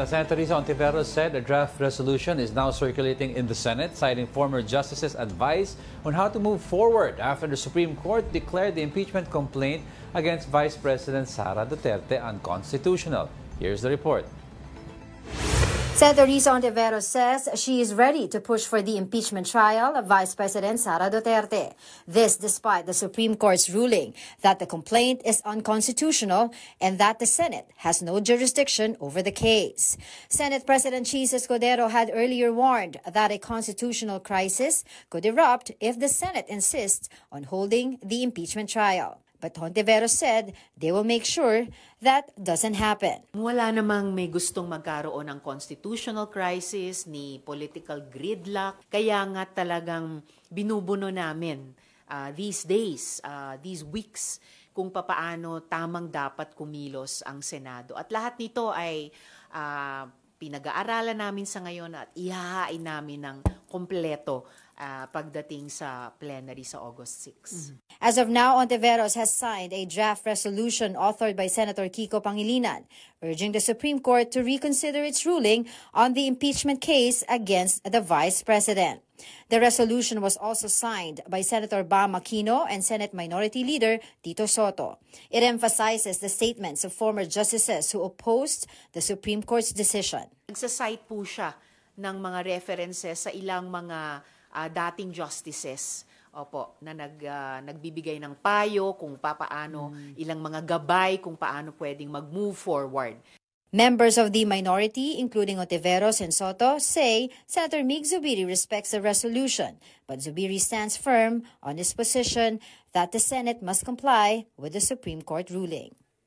Senator Risa Ontiveros said a draft resolution is now circulating in the Senate, citing former justices' advice on how to move forward after the Supreme Court declared the impeachment complaint against Vice President Sara Duterte unconstitutional. Here's the report. Senator Risa Ontiveros says she is ready to push for the impeachment trial of Vice President Sara Duterte. This despite the Supreme Court's ruling that the complaint is unconstitutional and that the Senate has no jurisdiction over the case. Senate President Chis Escudero had earlier warned that a constitutional crisis could erupt if the Senate insists on holding the impeachment trial. But Ontiveros said they will make sure that doesn't happen. Wala namang may gustong magkaroon ng constitutional crisis ni political gridlock. Kaya nga talagang binubuno namin these days, these weeks, kung papaano tamang dapat kumilos ang Senado. At lahat nito ay pinag-aaralan namin sa ngayon at ihahain namin ng kompleto pagdating sa plenary sa August 6. As of now, Ontiveros has signed a draft resolution authored by Senator Kiko Pangilinan, urging the Supreme Court to reconsider its ruling on the impeachment case against the Vice President. The resolution was also signed by Senator Bam Aquino and Senate Minority Leader Tito Soto. It emphasizes the statements of former justices who opposed the Supreme Court's decision. Nagsasite po siya ng mga references sa ilang mga dating justices na nagbibigay ng payo kung paano, ilang mga gabay kung paano pwedeng mag-move forward. Members of the minority, including Ontiveros and Soto, say Senator Mig Zubiri respects the resolution, but Zubiri stands firm on his position that the Senate must comply with the Supreme Court ruling.